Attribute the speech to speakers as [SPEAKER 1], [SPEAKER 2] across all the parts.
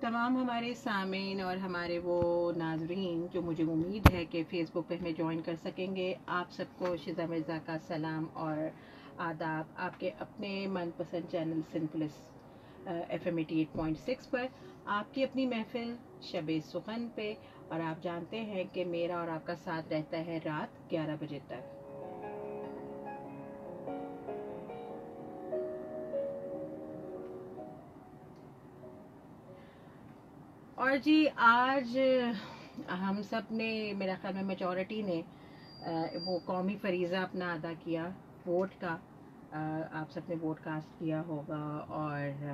[SPEAKER 1] تمام ہمارے سامعین اور ہمارے وہ ناظرین جو مجھے امید ہے کہ فیس بک پہ ہمیں جوائن کر سکیں گے، آپ سب کو شزا مرزا کا سلام اور آداب آپ کے اپنے من پسند چینل سنپلس FM 88.6 پر، آپ کی اپنی محفل شب سخن پہ، اور آپ جانتے ہیں کہ میرا اور آپ کا ساتھ رہتا ہے رات 11 بجے تک۔ اور جی آج ہم سب نے، میرا خیال میں میجورٹی نے وہ قومی فریضہ اپنا ادا کیا ووٹ کا۔ آپ سب نے ووٹ کاسٹ کیا ہوگا، اور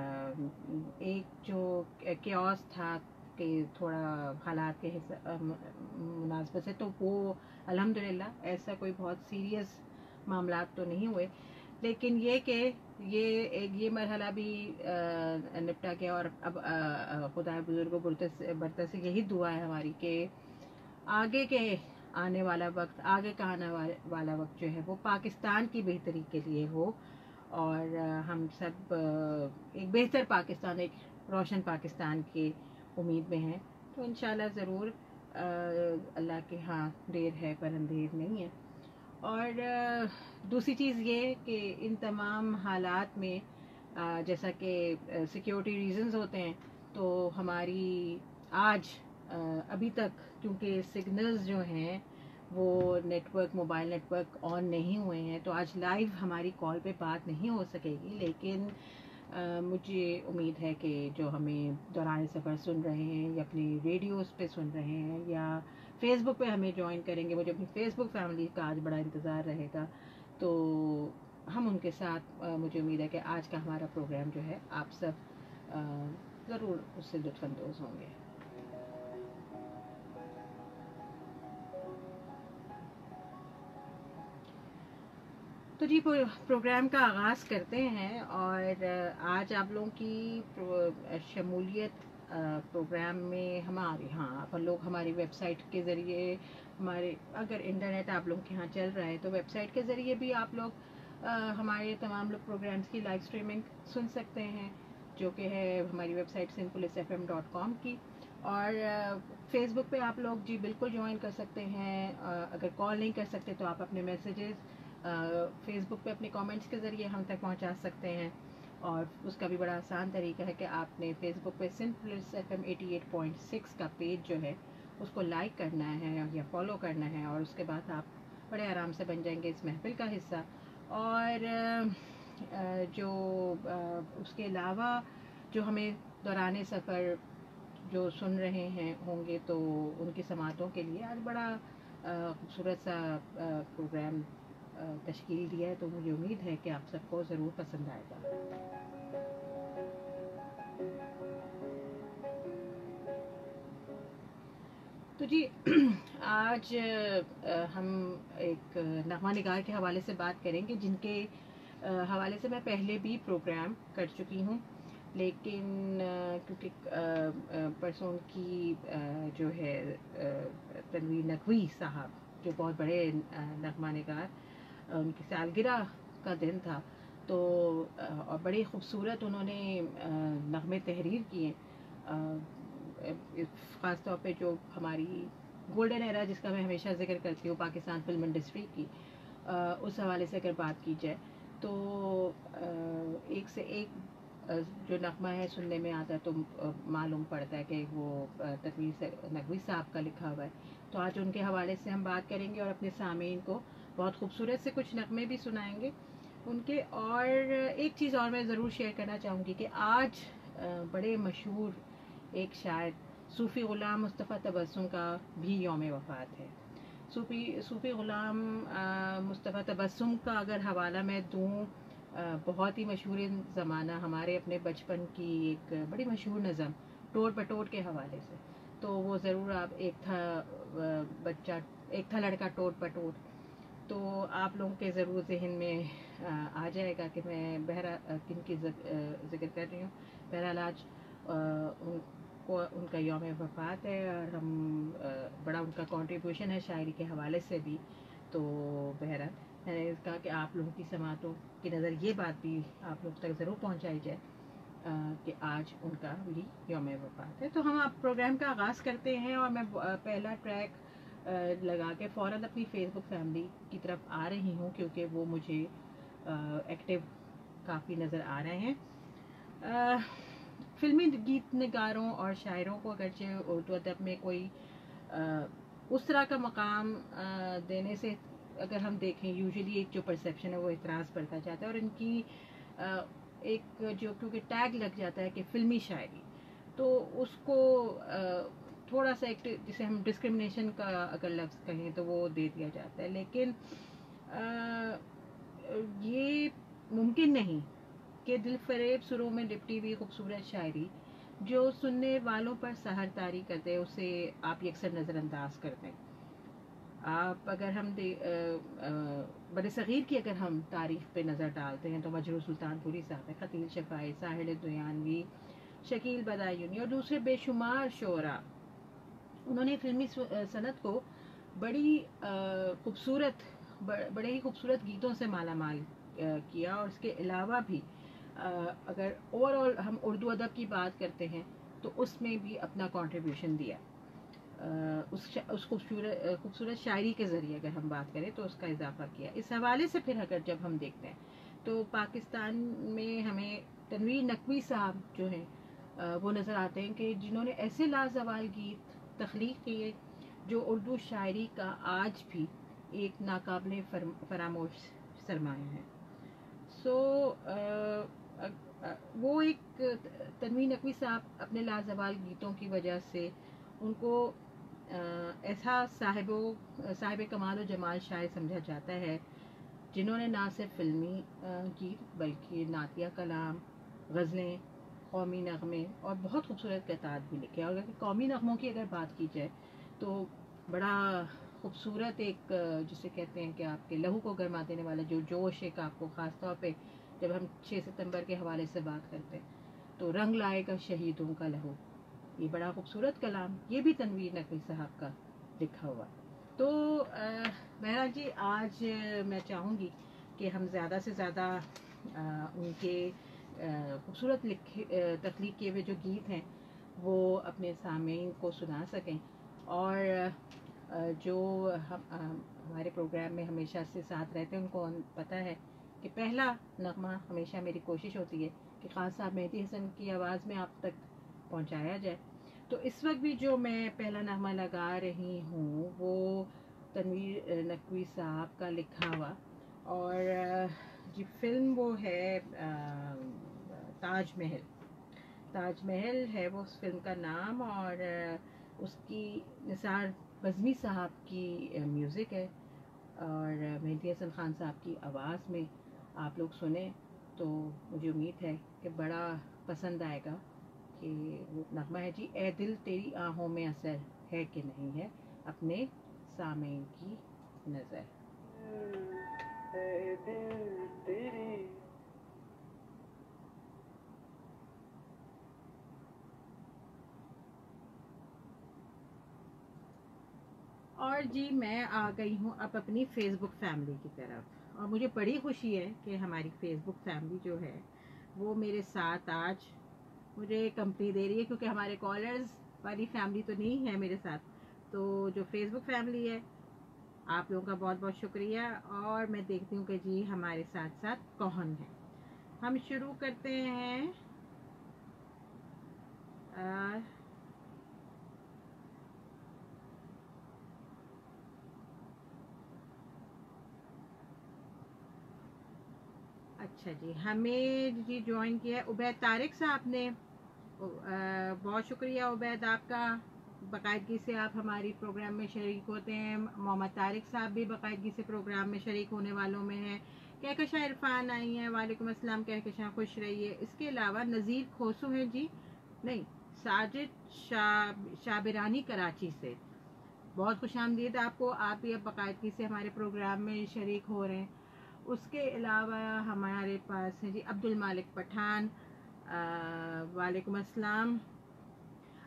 [SPEAKER 1] ایک جو کیوس تھا کہ تھوڑا حالات کے مناسبت سے، تو وہ الحمدللہ ایسا کوئی بہت سیریس معاملات تو نہیں ہوئے، لیکن یہ کہ یہ مرحلہ بھی نپٹا گیا، اور اب خدا بزرگ و برتر سے یہی دعا ہے ہماری کہ آگے آنے والا وقت جو ہے وہ پاکستان کی بہتری کے لیے ہو، اور ہم سب ایک بہتر پاکستان، ایک روشن پاکستان کی امید میں ہیں، تو انشاءاللہ ضرور اللہ کے ہاں دیر ہے پر اندھیر نہیں ہے۔ اور دوسری چیز یہ کہ ان تمام حالات میں جیسا کہ سیکیورٹی ریزنز ہوتے ہیں، تو ہماری آج ابھی تک کیونکہ سگنلز جو ہیں وہ موبائل نیٹ ورک آن نہیں ہوئے ہیں، تو آج لائیو ہماری کال پہ بات نہیں ہو سکے گی، لیکن مجھے امید ہے کہ جو ہمیں دوران سفر سن رہے ہیں یا اپنی ریڈیوز پہ سن رہے ہیں یا فیس بک پہ ہمیں جوائن کریں گے، مجھے اپنی فیس بک فیملی کا آج بڑا انتظار رہے گا، تو ہم ان کے ساتھ مجھے امید ہے کہ آج کا ہمارا پروگرام جو ہے آپ سب ضرور اس سے لطف اندوز ہوں گے۔ تو جی پروگرام کا آغاز کرتے ہیں، اور آج آپ لوگوں کی شمولیت پروگرام میں ہماری ویب سائٹ کے ذریعے، اگر انٹرنیٹ آپ لوگوں کے ہاں چل رہا ہے تو ویب سائٹ کے ذریعے بھی آپ لوگ ہمارے تمام لوگ پروگرامز کی لائیو اسٹریمنگ سن سکتے ہیں، جو کہ ہے ہماری ویب سائٹ simplicefm.com کی، اور فیس بک پہ آپ لوگ جی بالکل جوائن کر سکتے ہیں۔ اگر کال نہیں کر سکتے تو آپ اپنے میسیجز فیس بک پہ اپنے کامنٹس کے ذریعے ہم تک پہنچا سکتے ہیں، اور اس کا بھی بڑا آسان طریقہ ہے کہ آپ نے فیس بک پہ سمپلس FM 88.6 کا پیج جو ہے اس کو لائک کرنا ہے یا فالو کرنا ہے، اور اس کے بعد آپ بڑے آرام سے بن جائیں گے اس محفل کا حصہ۔ اور جو اس کے علاوہ جو ہمیں دوران سفر جو سن رہے ہیں ہوں گے، تو ان کی سماعتوں کے لیے آج بڑا خوبصورت سا پروگرام تشکیل دیا ہے، تو مجھے امید ہے کہ آپ سب کو ضرور پسند آئے گا۔ تو جی آج ہم ایک نغمہ نگار کے حوالے سے بات کریں گے، جن کے حوالے سے میں پہلے بھی پروگرام کر چکی ہوں، لیکن کیونکہ پرسوں کی جو ہے تنویر نقوی صاحب جو بہت بڑے نغمہ نگار، ان کی سالگرہ کا دن تھا، تو اور بڑے خوبصورت انہوں نے نغمے تحریر کیے، خاص طور پہ جو ہماری گولڈن ایرا جس کا میں ہمیشہ ذکر کرتی ہوں پاکستان فلم انڈسٹری کی، اس حوالے سے اگر بات کی جائے تو ایک سے ایک جو نغمہ ہے سننے میں آتا ہے، تو معلوم پڑتا ہے کہ وہ تنویر نقوی صاحب کا لکھا ہوا ہے، تو آج ان کے حوالے سے ہم بات کریں گے، اور اپنے سامعین کو بہت خوبصورت سے کچھ نغمے بھی سنائیں گے ان کے۔ اور ایک چیز اور میں ضرور شیئر کرنا چاہوں گی کہ آج بڑے مشہور ایک شاعر صوفی غلام مصطفیٰ تبسم کا بھی یوم وفات ہے۔ صوفی غلام مصطفیٰ تبسم کا اگر حوالہ میں دوں، بہت ہی مشہور زمانہ ہمارے اپنے بچپن کی ایک بڑی مشہور نظم ٹوٹ بٹوٹ کے حوالے سے، تو وہ ضرور آپ ایک تھا لڑکا ٹوٹ بٹوٹ، تو آپ لوگوں کے ضرور ذہن میں آ جائے گا کہ میں کن کی ذکر کر رہی ہوں۔ بہرحال آج ان کا یوم وفات ہے، اور ہم بڑا ان کا کنٹریبیوشن ہے شاعری کے حوالے سے بھی، تو بہرحال میں نے کہا کہ آپ لوگوں کی سماعتوں کی نظر یہ بات بھی آپ لوگ تک ضرور پہنچائی جائے۔ کہ آج ان کا بھی یوم وفات ہے. تو ہم آپ پروگرام کا آغاز کرتے ہیں اور میں پہلا ٹریک لگا کے فوراً اپنی فیس بک فیملی کی طرف آ رہی ہوں کیونکہ وہ مجھے ایکٹیو کافی نظر آ رہے ہیں. فلمی گیت نگاروں اور شاعروں کو اگرچہ اردو ادب میں کوئی اس طرح کا مقام دینے سے اگر ہم دیکھیں یوزلی ایک جو پرسیپشن ہے وہ اعتراض پڑتا جاتا ہے اور ان کی ایک جو کیونکہ ٹیگ لگ جاتا ہے کہ فلمی شاعری تو اس کو تھوڑا سا ایک جسے ہم ڈسکرمنیشن کا اگر لفظ کہیں تو وہ دے دیا جاتا ہے. لیکن یہ ممکن نہیں کہ دل فریب سروں میں لپٹی ہوئی خوبصورت شاعری جو سننے والوں پر سحر طاری کرتے اسے آپ یکسر نظر انداز کر دیں. آپ اگر ہم بر صغیر کی اگر ہم تاریخ پہ نظر ڈالتے ہیں تو مجروح سلطان پوری صاحب ہے, خطیل شفاعی, ساحل دیانوی, شکیل بدایونی اور دوسرے بے شمار شعراء, انہوں نے فلمی صنعت کو بڑی خوبصورت بڑے ہی خوبصورت گیتوں سے مالا مال کیا. اور اس کے علاوہ بھی اگر اوور آل ہم اردو ادب کی بات کرتے ہیں تو اس میں بھی اپنا کنٹریبیوشن دیا. اس خوبصورت شاعری کے ذریعے اگر ہم بات کریں تو اس کا اضافہ کیا. اس حوالے سے پھر اگر جب ہم دیکھتے ہیں تو پاکستان میں ہمیں تنویر نقوی صاحب جو ہیں وہ نظر آتے ہیں کہ جنہوں نے ایسے لازوال گیت تخلیق کیے جو اردو شاعری کا آج بھی ایک ناقابل فراموش سرمایہ ہے. وہ ایک تنویر نقوی صاحب اپنے لازوال گیتوں کی وجہ سے ان کو ایسا صاحب کمال و جمال شاعر سمجھا جاتا ہے جنہوں نے نہ صرف فلمی گیت بلکہ نعتیہ کلام, غزلیں, قومی نغمے اور بہت خوبصورت قطعات بھی لکھے. اور قومی نغموں کی اگر بات کی جائے تو بڑا خوبصورت ایک جسے کہتے ہیں کہ آپ کے لہو کو گرما دینے والا جو جوش ایک آپ کو خاص طور پہ جب ہم 6 ستمبر کے حوالے سے بات کرتے ہیں تو رنگ لائے گا شہیدوں کا لہو, یہ بڑا خوبصورت کلام, یہ بھی تنویر نقوی صاحب کا لکھا ہوا. تو بہرحال جی آج میں چاہوں گی کہ ہم زیادہ سے زیادہ ان کے خوبصورت تخلیق کیے ہوئے جو گیت ہیں وہ اپنے سامعین کو سنا سکیں. اور جو ہمارے پروگرام میں ہمیشہ سے ساتھ رہتے ہیں ان کو پتہ ہے کہ پہلا نغمہ ہمیشہ میری کوشش ہوتی ہے کہ خان صاحب مہدی حسن کی آواز میں آپ تک پہنچایا جائے. تو اس وقت بھی جو میں پہلا نغمہ لگا رہی ہوں وہ تنویر نقوی صاحب کا لکھا ہوا, اور جی فلم وہ ہے تاج محل ہے وہ اس فلم کا نام, اور اس کی نثار بزمی صاحب کی میوزک ہے اور مہدی حسن خان صاحب کی آواز میں آپ لوگ سنیں تو مجھے امید ہے کہ بڑا پسند آئے گا. کہ وہ نغمہ ہے جی, اے دل تیری آنکھوں میں اثر ہے کہ نہیں ہے اپنے سامعین کی نظر. اے دل تیری اور جی میں آ گئی ہوں اب اپنی فیس بک فیملی کی طرف, اور مجھے بڑی خوشی ہے کہ ہماری فیس بک فیملی جو ہے وہ میرے ساتھ آج مجھے کمپنی دے رہی ہے, کیونکہ ہمارے کالرز والی فیملی تو نہیں ہے میرے ساتھ. تو جو فیس بک فیملی ہے آپ لوگوں کا بہت بہت شکریہ. اور میں دیکھتی ہوں کہ جی ہمارے ساتھ ساتھ کون ہے. ہم شروع کرتے ہیں اچھا جی, ہمیں جی جوائن کیا ہے عبید طارق صاحب نے. بہت شکریہ عبید آپ کا, باقاعدگی سے آپ ہماری پروگرام میں شریک ہوتے ہیں. محمد طارق صاحب بھی باقاعدگی سے پروگرام میں شریک ہونے والوں میں ہیں. کہکشاں عرفان آئی ہیں, وعلیکم السلام کہکشاں, خوش رہیے. اس کے علاوہ نذیر کھوسو ہیں جی, نہیں ساجد شابرانی کراچی سے, بہت خوش آمدید آپ کو, آپ بھی اب باقاعدگی سے ہمارے پروگرام میں شریک ہو رہے ہیں. اس کے علاوہ ہمارے پاس ہے جی عبد المالک پٹھان, وعلیکم السلام.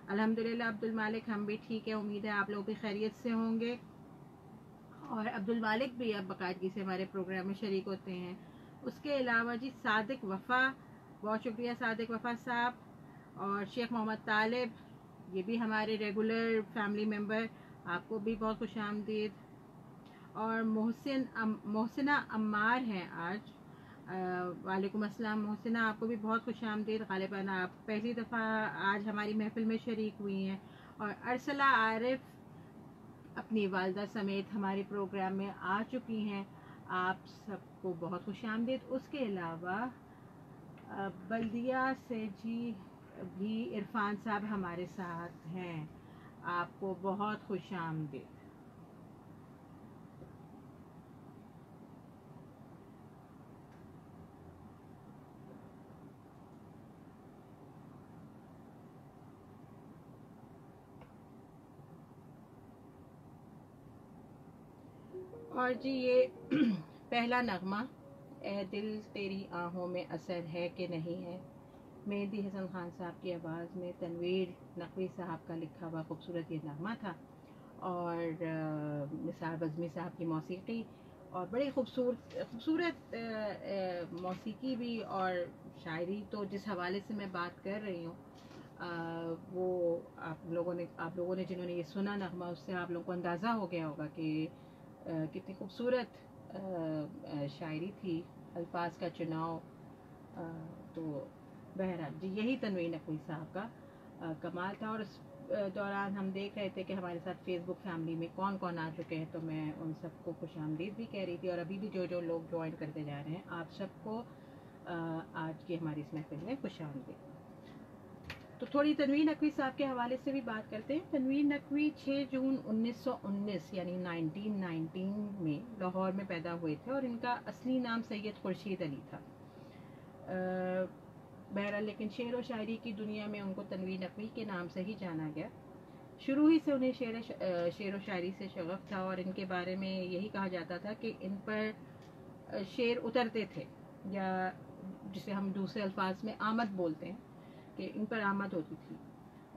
[SPEAKER 1] الحمدللہ عبد المالک ہم بھی ٹھیک ہے, امید ہے آپ لوگ بھی خیریت سے ہوں گے. اور عبد المالک بھی اب باقاعدگی سے ہمارے پروگرام میں شریک ہوتے ہیں. اس کے علاوہ جی صادق وفا بہت شکریہ صادق وفا صاحب اور شیخ محمد طالب، یہ بھی ہمارے ریگولر فیملی ممبر، آپ کو بھی بہت خوش آمدید. اور محسنہ عمار ہیں آج. وعلیکم السلام محسنہ، آپ کو بھی بہت خوش آمدید. غالباً آپ پہلی دفعہ آج ہماری محفل میں شریک ہوئی ہیں. اور ارسلہ عارف اپنی والدہ سمیت ہمارے پروگرام میں آ چکی ہیں. آپ سب کو بہت خوش آمدید. اس کے علاوہ بلدیہ سے جی بھی عرفان صاحب ہمارے ساتھ ہیں، آپ کو بہت خوش آمدید. اور جی یہ پہلا نغمہ اے دل تیری آہوں میں اثر ہے کہ نہیں ہے، مہندی حسن خان صاحب کی آواز میں تنویر نقوی صاحب کا لکھا ہوا خوبصورت یہ نغمہ تھا. اور نثار بزمی صاحب کی موسیقی، اور بڑی خوبصورت موسیقی بھی اور شاعری. تو جس حوالے سے میں بات کر رہی ہوں وہ آپ لوگوں نے جنہوں نے یہ سنا نغمہ، اس سے آپ لوگوں کو اندازہ ہو گیا ہوگا کہ کتنی خوبصورت شاعری تھی، الفاظ کا چناؤ. تو بہرحال جی یہی تنویر نقوی صاحب کا کمال تھا. اور اس دوران ہم دیکھ رہے تھے کہ ہمارے ساتھ فیس بک فیملی میں کون کون آ چکے ہیں، تو میں ان سب کو خوش آمدید بھی کہہ رہی تھی. اور ابھی بھی جو لوگ جوائن کرتے جا رہے ہیں، آپ سب کو آج کی ہماری اس محفل میں خوش آمدید. تو تھوڑی تنویر نقوی صاحب کے حوالے سے بھی بات کرتے ہیں. تنویر نقوی 6 جون 1919 یعنی 1919 میں لاہور میں پیدا ہوئے تھے، اور ان کا اصلی نام سید خورشید علی تھا. بہرحال لیکن شعر و شاعری کی دنیا میں ان کو تنویر نقوی کے نام سے ہی جانا گیا. شروع ہی سے انہیں شعر و شاعری سے شغف تھا، اور ان کے بارے میں یہی کہا جاتا تھا کہ ان پر شعر اترتے تھے، یا جسے ہم دوسرے الفاظ میں آمد بولتے ہیں، کہ ان پر آمد ہوتی تھی.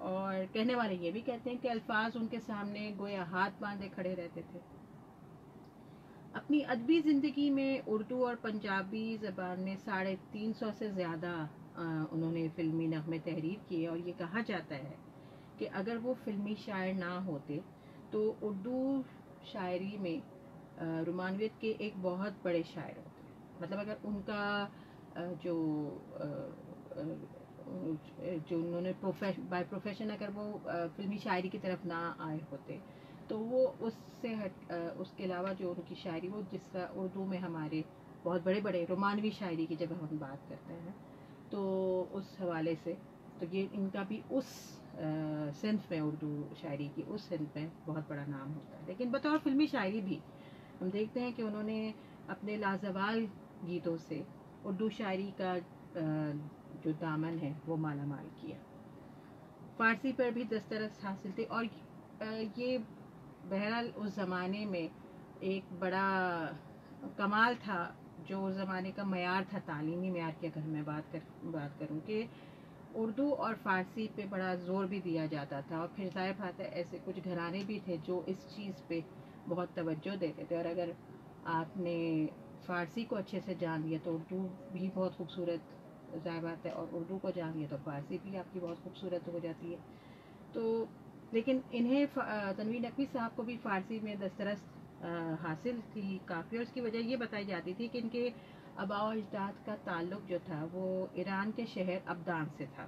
[SPEAKER 1] اور کہنے والے یہ بھی کہتے ہیں کہ الفاظ ان کے سامنے گویا ہاتھ باندھے کھڑے رہتے تھے. اپنی ادبی زندگی میں اردو اور پنجابی زبان میں 350 سے زیادہ انہوں نے فلمی نغمے تحریر کیے. اور یہ کہا جاتا ہے کہ اگر وہ فلمی شاعر نہ ہوتے تو اردو شاعری میں رومانویت کے ایک بہت بڑے شاعر ہوتے. مطلب اگر ان کا جو انہوں نے بائی پروفیشن اگر وہ فلمی شاعری کی طرف نہ آئے ہوتے تو وہ اس کے علاوہ جو ان کی شاعری، وہ جس طرح اردو میں ہمارے بہت بڑے بڑے رومانوی شاعری کی جب ہم بات کرتے ہیں تو اس حوالے سے تو یہ ان کا بھی اس صنف میں، اردو شاعری کی اس صنف میں بہت بڑا نام ہوتا ہے. لیکن بطور فلمی شاعری بھی ہم دیکھتے ہیں کہ انہوں نے اپنے لازوال گیتوں سے اردو شاعری کا جو دامن ہے وہ مالا مال کیا. فارسی پر بھی دسترس حاصل تھی. اور یہ بہرحال اس زمانے میں ایک بڑا کمال تھا، جو اس زمانے کا معیار تھا، تعلیمی معیار کی اگر میں بات کروں کہ اردو اور فارسی پہ بڑا زور بھی دیا جاتا تھا. اور پھر ظاہر بات ہے ایسے کچھ گھرانے بھی تھے جو اس چیز پہ بہت توجہ دیتے تھے. اور اگر آپ نے فارسی کو اچھے سے جان لیا تو اردو بھی بہت خوبصورت ظاہر بات ہے، اور اردو کو جان لیا تو فارسی بھی آپ کی بہت خوبصورت ہو جاتی ہے. تو لیکن انہیں تنویر نقوی صاحب کو بھی فارسی میں دسترس حاصل تھی کافی. اور اس کی وجہ یہ بتائی جاتی تھی کہ ان کے آباء و اجداد کا تعلق جو تھا وہ ایران کے شہر ابدان سے تھا.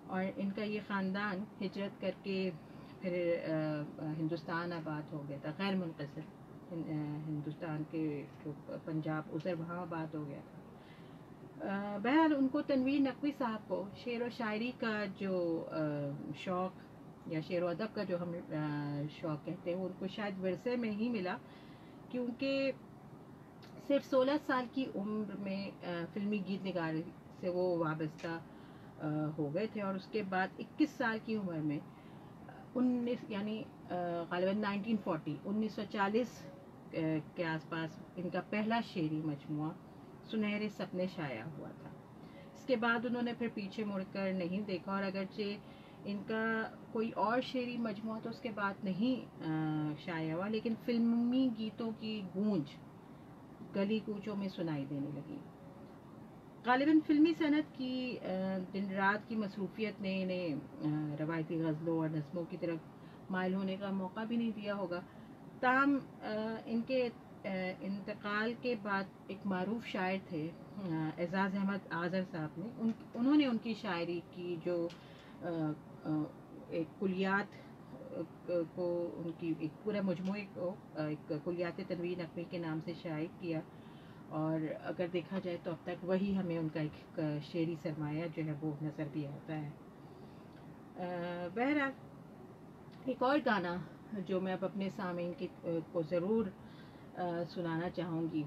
[SPEAKER 1] اور ان کا یہ خاندان ہجرت کر کے پھر ہندوستان آباد ہو گیا تھا، غیر منقسم ہندوستان کے جو پنجاب ادھر وہاں آباد ہو گیا تھا. بہرحال ان کو تنویر نقوی صاحب کو شعر و شاعری کا جو شوق یا شعر و ادب کا جو ہم شوق کہتے ہیں وہ ان کو شاید ورثے میں ہی ملا، کیونکہ صرف 16 سال کی عمر میں فلمی گیت نگاری سے وہ وابستہ ہو گئے تھے. اور اس کے بعد 21 سال کی عمر میں 19 یعنی غالباً 1940 کے آس پاس ان کا پہلا شعری مجموعہ سنہرے سپنے شائع ہوا تھا. اس کے بعد انہوں نے پھر پیچھے مڑ کر نہیں دیکھا، اور اگرچہ ان کا کوئی اور شعری مجموعہ تو اس کے بعد نہیں شائع ہوا، لیکن فلمی گیتوں کی گونج گلی کوچوں میں سنائی دینے لگی. غالباً فلمی صنعت کی دن رات کی مصروفیت نے انہیں روایتی غزلوں اور نظموں کی طرف مائل ہونے کا موقع بھی نہیں دیا ہوگا. تاہم ان کے انتقال کے بعد ایک معروف شاعر تھے اعزاز احمد آذر صاحب نے انہوں نے ان کی شاعری کی جو ایک کلیات کو ان کی ایک پورے مجموعے کو ایک کلیات تنویر نقوی کے نام سے شائع کیا. اور اگر دیکھا جائے تو اب تک وہی ہمیں ان کا ایک شعری سرمایہ جو ہے وہ نظر بھی آتا ہے. بہرحال ایک اور گانا جو میں اب اپنے سامعین کو ضرور سنانا چاہوں گی.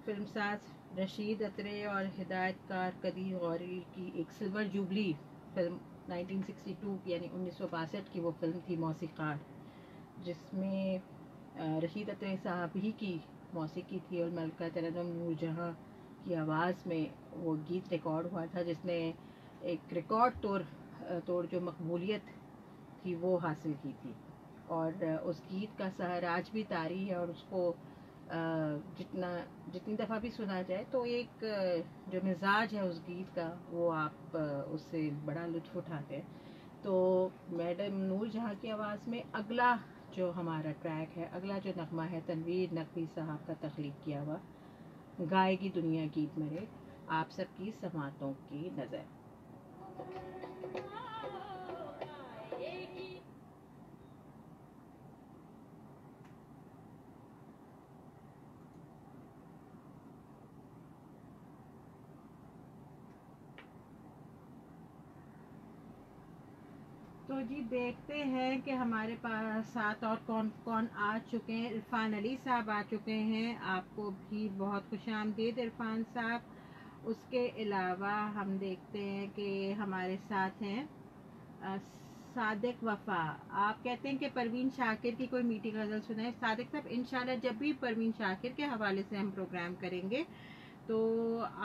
[SPEAKER 1] فلم ساز رشید اترے اور ہدایت کار قدیر غوری کی ایک سلور جوبلی فلم 1962 یعنی 1962 کی وہ فلم تھی موسیقار، جس میں رشید اترے صاحب ہی کی موسیقی تھی اور ملکہ ترنم نور جہاں کی آواز میں وہ گیت ریکارڈ ہوا تھا، جس نے ایک ریکارڈ توڑ جو مقبولیت تھی وہ حاصل کی تھی. اور اس گیت کا سحر آج بھی طاری ہے، اور اس کو جتنی دفعہ بھی سنا جائے تو ایک جو مزاج ہے اس گیت کا وہ آپ اس سے بڑا لطف اٹھاتے ہیں. تو میڈم نور جہاں کی آواز میں اگلا جو ہمارا ٹریک ہے، اگلا جو نغمہ ہے تنویر نقوی صاحب کا تخلیق کیا ہوا، گائے گی دنیا گیت مرے، آپ سب کی سماعتوں کی نظر. تو جی دیکھتے ہیں کہ ہمارے پاس ساتھ اور کون کون آ چکے ہیں. عرفان علی صاحب آ چکے ہیں، آپ کو بھی بہت خوش آمدید عرفان صاحب. اس کے علاوہ ہم دیکھتے ہیں کہ ہمارے ساتھ ہیں صادق وفا. آپ کہتے ہیں کہ پروین شاکر کی کوئی میٹھی غزل سنائے. صادق صاحب انشاءاللہ جب بھی پروین شاکر کے حوالے سے ہم پروگرام کریں گے تو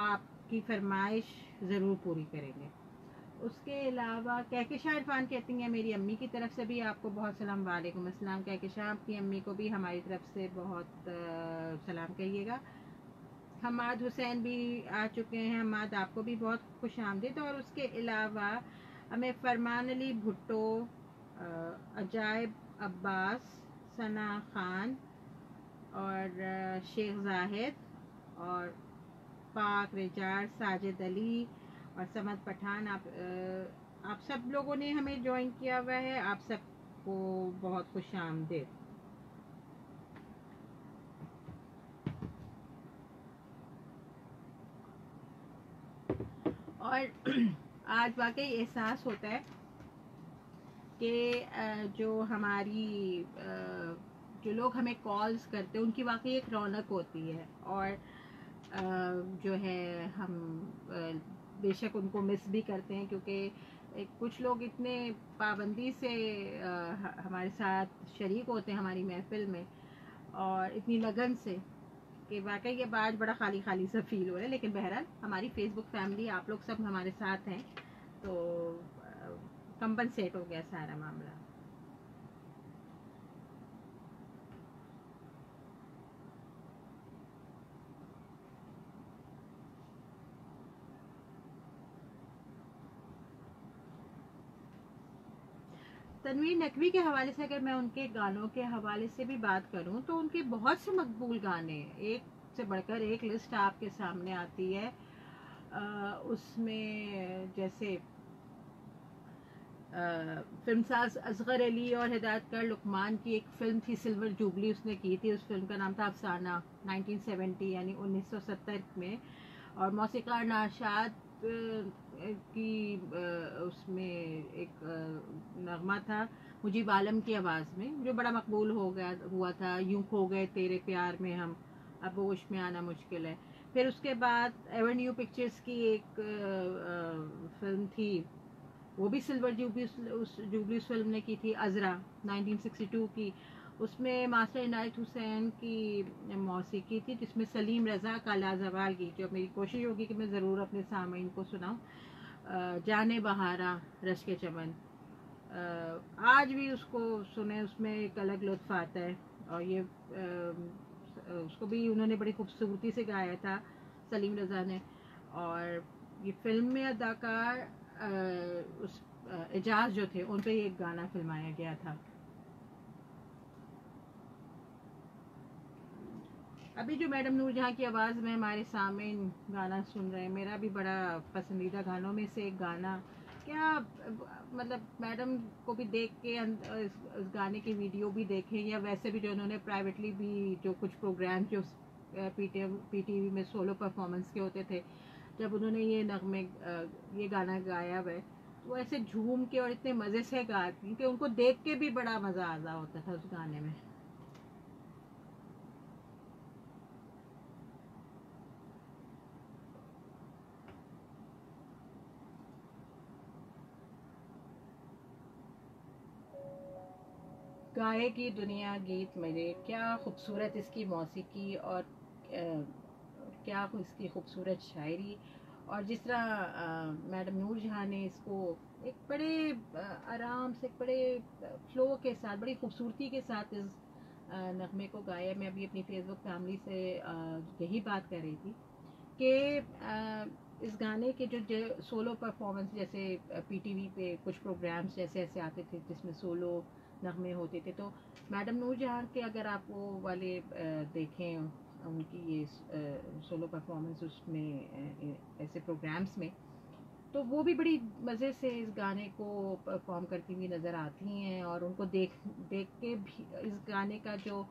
[SPEAKER 1] آپ کی فرمائش ضرور پوری کریں گے. اس کے علاوہ کہکشاں عرفان کہتی ہیں میری امی کی طرف سے بھی آپ کو بہت سلام. وعلیکم السلام کہکشاں، آپ کی امی کو بھی ہماری طرف سے بہت سلام کہیے گا. حماد حسین بھی آ چکے ہیں. حماد آپ کو بھی بہت خوش آمدید. اور اس کے علاوہ ہمیں فرمان علی بھٹو، عجائب عباس، ثنا خان اور شیخ زاہد اور پاک رجار، ساجد علی اور سمد پٹھان، آپ سب لوگوں نے ہمیں جوائن کیا ہوا ہے. آپ سب کو بہت خوش آمدید. اور آج واقعی احساس ہوتا ہے کہ جو ہماری جو لوگ ہمیں کالز کرتے ہیں ان کی واقعی ایک رونق ہوتی ہے، اور جو ہے ہم بے شک ان کو مس بھی کرتے ہیں، کیونکہ کچھ لوگ اتنے پابندی سے ہمارے ساتھ شریک ہوتے ہیں ہماری محفل میں اور اتنی لگن سے کہ واقعی یہ آج بڑا خالی خالی سا فیل ہو رہا ہے. لیکن بہرحال ہماری فیس بک فیملی آپ لوگ سب ہمارے ساتھ ہیں تو کمپنسیٹ ہو گیا سارا معاملہ. تنویر نقوی کے حوالے سے اگر میں ان کے گانوں کے حوالے سے بھی بات کروں تو ان کے بہت سے مقبول گانے ہیں، ایک سے بڑھ کر ایک لسٹ آپ کے سامنے آتی ہے. اس میں جیسے فلم ساز اصغر علی اور ہدایت کار لقمان کی ایک فلم تھی سلور جوبلی، اس نے کی تھی. اس فلم کا نام تھا افسانہ 1970 یعنی 1970 میں. اور موسیقار ناشاد کی اس میں ایک نغمہ تھا مجیب عالم کی آواز میں جو بڑا مقبول ہوا تھا، یوں کھو گئے تیرے پیار میں ہم، اب ہوش میں آنا مشکل ہے. پھر اس کے بعد ایونیو پکچرز کی ایک فلم تھی، وہ بھی سلور جوبلی اس فلم نے کی تھی، عذرا 1962 کی. اس میں ماسٹر عنایت حسین کی موسیقی تھی، جس میں سلیم رضا کا لازوال گیت جو میری کوشش ہوگی کہ میں ضرور اپنے سامعین کو سناؤں، جانے بہارا رش کے چمن. آج بھی اس کو سنیں، اس میں ایک الگ لطف آتا ہے. اور یہ اس کو بھی انہوں نے بڑی خوبصورتی سے گایا تھا سلیم رضا نے. اور یہ فلم میں اداکار اس اعجاز جو تھے ان پہ ایک گانا فلمایا گیا تھا. ابھی جو میڈم نور جہاں کی آواز میں ہمارے سامعین گانا سن رہے ہیں، میرا بھی بڑا پسندیدہ گانوں میں سے ایک گانا. کیا مطلب میڈم کو بھی دیکھ کے اس گانے کی ویڈیو بھی دیکھیں، یا ویسے بھی جو انہوں نے پرائیویٹلی بھی جو کچھ پروگرام جو پی ٹی وی میں سولو پرفارمنس کے ہوتے تھے، جب انہوں نے یہ نغمے یہ گانا گایا ہوا ہے، وہ ایسے جھوم کے اور اتنے مزے سے گاتی کہ ان کو دیکھ کے بھی بڑا مزہ آتا ہوتا تھا اس گانے میں. گائے کی دنیا گیت میرے، کیا خوبصورت اس کی موسیقی، اور کیا اس کی خوبصورت شاعری. اور جس طرح میڈم نور جہاں نے اس کو ایک بڑے آرام سے، ایک بڑے فلو کے ساتھ، بڑی خوبصورتی کے ساتھ اس نغمے کو گایا. میں ابھی اپنی فیس بک فیملی سے یہی بات کر رہی تھی کہ اس گانے کے جو سولو پرفارمنس، جیسے پی ٹی وی پہ کچھ پروگرامس جیسے ایسے آتے تھے جس میں سولو نغمے ہوتے تھے، تو میڈم نور جہاں کے اگر آپ وہ والے دیکھیں ان کی یہ سولو پرفارمنس اس میں ایسے پروگرامس میں، تو وہ بھی بڑی مزے سے اس گانے کو پرفارم کرتی ہوئی نظر آتی ہیں. اور ان کو دیکھ کے بھی اس گانے کا جو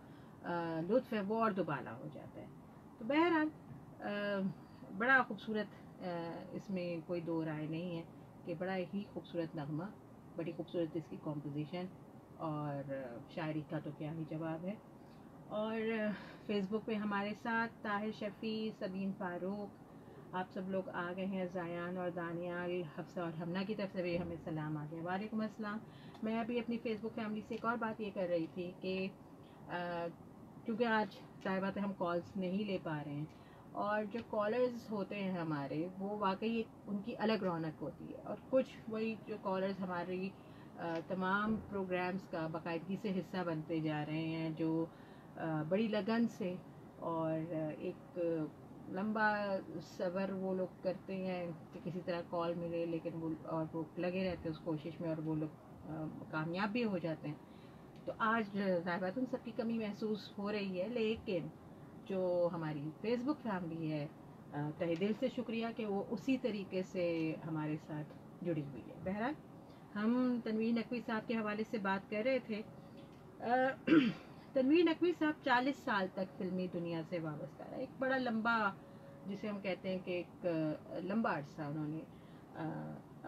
[SPEAKER 1] لطف ہے وہ اور دوبالا ہو جاتا ہے. تو بہرحال بڑا خوبصورت، اس میں کوئی دو رائے نہیں ہے کہ بڑا ہی خوبصورت نغمہ، بڑی خوبصورت اس کی کمپوزیشن، اور شاعری کا تو کیا ہی جواب ہے. اور فیس بک پہ ہمارے ساتھ طاہر شفیع، سبین فاروق، آپ سب لوگ آ گئے ہیں. زایان اور دانیال، حفصہ اور ہمنا کی طرف سے بھی ہمیں سلام آ گیا. وعلیکم السلام. میں ابھی اپنی فیس بک فیملی سے ایک اور بات یہ کر رہی تھی کہ کیونکہ آج ظاہر بات ہے ہم کالز نہیں لے پا رہے ہیں، اور جو کالرز ہوتے ہیں ہمارے، وہ واقعی ان کی الگ رونق ہوتی ہے. اور کچھ وہی جو کالرز ہماری تمام پروگرامز کا باقاعدگی سے حصہ بنتے جا رہے ہیں، جو بڑی لگن سے اور ایک لمبا صبر وہ لوگ کرتے ہیں کہ کسی طرح کال ملے، لیکن وہ لگے رہتے ہیں اس کوشش میں، اور وہ لوگ کامیاب بھی ہو جاتے ہیں. تو آج ظاہر بات ان سب کی کمی محسوس ہو رہی ہے، لیکن جو ہماری فیس بک فیملی ہے، تہہ دل سے شکریہ کہ وہ اسی طریقے سے ہمارے ساتھ جڑی ہوئی ہے. بہرحال ہم تنویر نقوی صاحب کے حوالے سے بات کر رہے تھے. تنویر نقوی صاحب 40 سال تک فلمی دنیا سے وابستہ رہا. ایک بڑا لمبا، جسے ہم کہتے ہیں کہ ایک لمبا عرصہ انہوں نے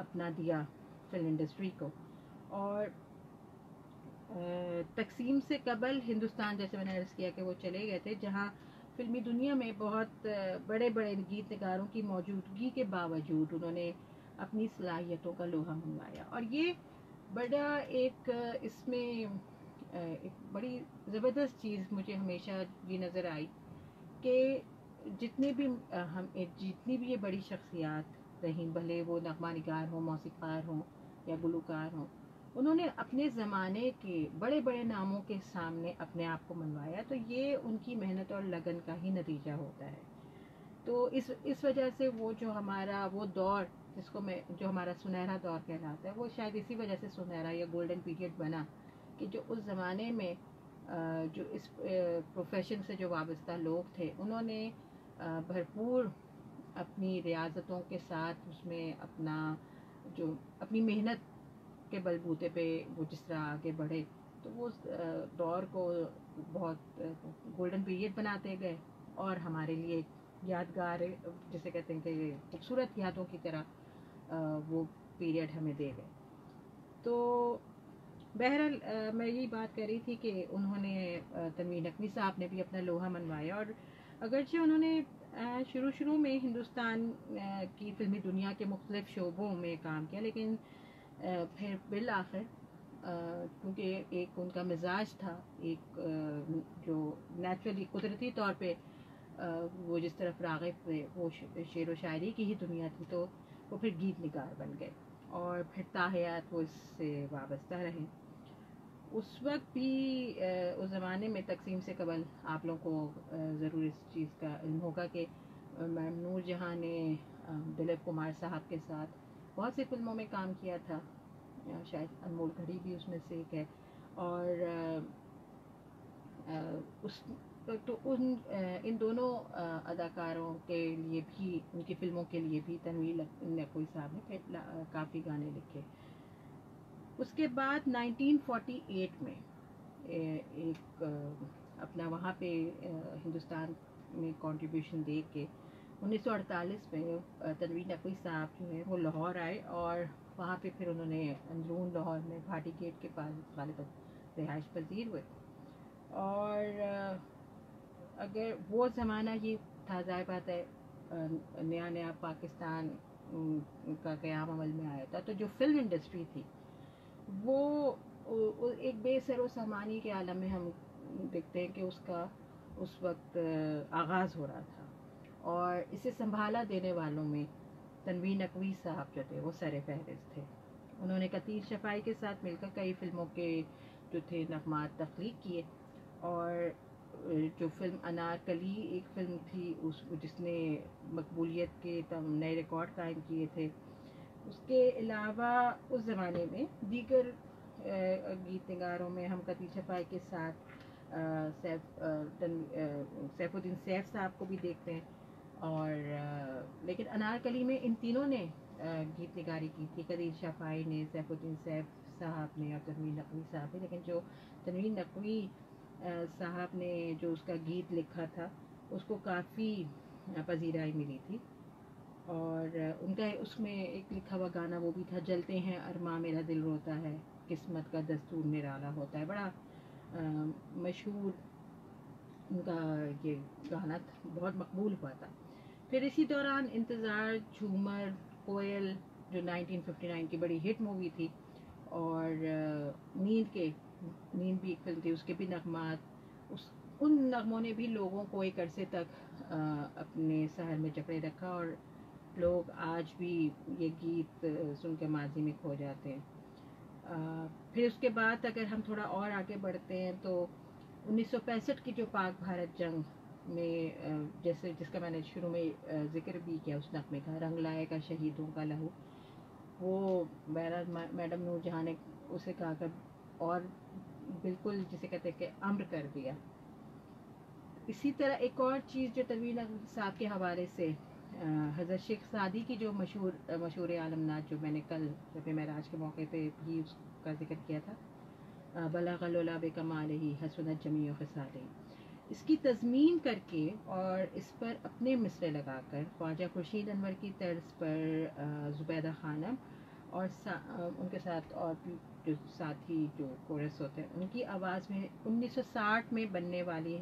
[SPEAKER 1] اپنا دیا فلم انڈسٹری کو. اور تقسیم سے قبل ہندوستان، جیسے میں نے عرض کیا کہ وہ چلے گئے تھے، جہاں فلمی دنیا میں بہت بڑے بڑے گیت نگاروں کی موجودگی کے باوجود انہوں نے اپنی صلاحیتوں کا لوہا منوایا. اور یہ بڑا ایک اس میں ایک بڑی زبردست چیز مجھے ہمیشہ یہ نظر آئی کہ جتنی بھی یہ بڑی شخصیات رہیں، بھلے وہ نغمہ نگار ہوں، موسیقار ہوں یا گلوکار ہوں، انہوں نے اپنے زمانے کے بڑے بڑے ناموں کے سامنے اپنے آپ کو منوایا. تو یہ ان کی محنت اور لگن کا ہی نتیجہ ہوتا ہے. تو اس وجہ سے وہ جو ہمارا وہ دور، جس کو جو ہمارا سنہرا دور کہلاتا ہے، وہ شاید اسی وجہ سے سنہرا یا گولڈن پیریڈ بنا کہ جو اس زمانے میں جو اس پروفیشن سے جو وابستہ لوگ تھے، انہوں نے بھرپور اپنی ریاضتوں کے ساتھ اس میں اپنی محنت کے بلبوتے پہ وہ جس طرح آگے بڑھے، تو وہ دور کو بہت گولڈن پیریڈ بناتے گئے، اور ہمارے لیے یادگار، جسے کہتے ہیں کہ خوبصورت یادوں کی طرح وہ پیریڈ ہمیں دے گئے. تو بہرحال میں یہی بات کر رہی تھی کہ انہوں نے تنویر نقوی صاحب نے بھی اپنا لوہا منوایا. اور اگرچہ انہوں نے شروع میں ہندوستان کی فلمی دنیا کے مختلف شعبوں میں کام کیا، لیکن پھر بالآخر کیونکہ ایک ان کا مزاج تھا، ایک جو نیچرلی قدرتی طور پہ وہ جس طرف راغب تھے وہ شعر و شاعری کی ہی دنیا تھی، تو وہ پھر گیت نگار بن گئے، اور پھر تاحیات وہ اس سے وابستہ رہے. اس وقت بھی اس زمانے میں تقسیم سے قبل آپ لوگوں کو ضرور اس چیز کا علم ہوگا کہ میم نور جہاں نے دلیپ کمار صاحب کے ساتھ بہت سی فلموں میں کام کیا تھا، شاید انمول گھڑی بھی اس میں سے ایک ہے. اور اس تو ان دونوں اداکاروں کے لیے بھی، ان کی فلموں کے لیے بھی تنویر نقوی صاحب نے کافی گانے لکھے. اس کے بعد 1948 میں ایک اپنا وہاں پہ ہندوستان میں کنٹریبیوشن دے کے 1948 میں تنویر نقوی صاحب جو ہے وہ لاہور آئے، اور وہاں پہ پھر انہوں نے اندرون لاہور میں بھاٹی گیٹ کے پاس غالباً رہائش پذیر ہوئے. اور اگر وہ زمانہ یہ تھا، ظاہر بات ہے نیا نیا پاکستان کا قیام عمل میں آیا تھا، تو جو فلم انڈسٹری تھی وہ ایک بے سر و سامانی کے عالم میں ہم دیکھتے ہیں کہ اس کا اس وقت آغاز ہو رہا تھا. اور اسے سنبھالا دینے والوں میں تنویر نقوی صاحب جو تھے وہ سر فہرست تھے. انہوں نے قطیر شفاعی کے ساتھ مل کر کئی فلموں کے جو تھے نغمات تخلیق کیے. اور جو فلم انارکلی ایک فلم تھی جس نے مقبولیت کے نئے ریکارڈ قائم کیے تھے. اس کے علاوہ اس زمانے میں دیگر گیت نگاروں میں ہم قطیر شفاعی کے ساتھ سیف الدین سیف صاحب کو بھی دیکھتے ہیں. اور لیکن انارکلی میں ان تینوں نے گیت نگاری کی تھی. قطیر شفاعی نے، سیف الدین سیف صاحب نے اور تنویر نقوی صاحب نے. لیکن جو تنویر نقوی صاحب نے جو اس کا گیت لکھا تھا اس کو کافی پذیرائی ملی تھی. اور ان کا اس میں ایک لکھا ہوا گانا وہ بھی تھا، جلتے ہیں ارماں میرا دل روتا ہے، قسمت کا دستور نرالا ہوتا ہے. بڑا مشہور ان کا یہ گانا بہت مقبول ہوا تھا. پھر اسی دوران انتظار، جھومر، کوئل جو 1959 کی بڑی ہٹ مووی تھی، اور نیند بھی ایک فلم تھی، اس کے بھی نغمات، ان نغموں نے بھی لوگوں کو ایک عرصے تک اپنے سحر میں جکڑے رکھا، اور لوگ آج بھی یہ گیت سن کے ماضی میں کھو جاتے ہیں. پھر اس کے بعد اگر ہم تھوڑا اور آگے بڑھتے ہیں تو 1965 کی جو پاک بھارت جنگ میں جس کا میں نے شروع میں ذکر بھی کیا اس نغمے کا، رنگ لائے گا شہیدوں کا لہو، وہ میڈم نور جہاں نے اسے کہا کر اور بالکل جسے کہتے ہیں کہ امر کر دیا. اسی طرح ایک اور چیز جو تنویر نقوی صاحب کے حوالے سے حضرت شیخ سعدی کی جو مشہور عالم نعت جو میں نے کل شب معراج کے موقع پہ بھی اس کا ذکر کیا تھا، بلغ العلا بکمالہ حسنت جمیع خصالہ، اس کی تضمین کر کے اور اس پر اپنے مصرے لگا کر خواجہ خورشید انور کی طرز پر زبیدہ خانم اور ان کے ساتھ اور بھی جو ساتھی جو کورس ہوتے ہیں ان کی آواز میں 1960 میں بننے والی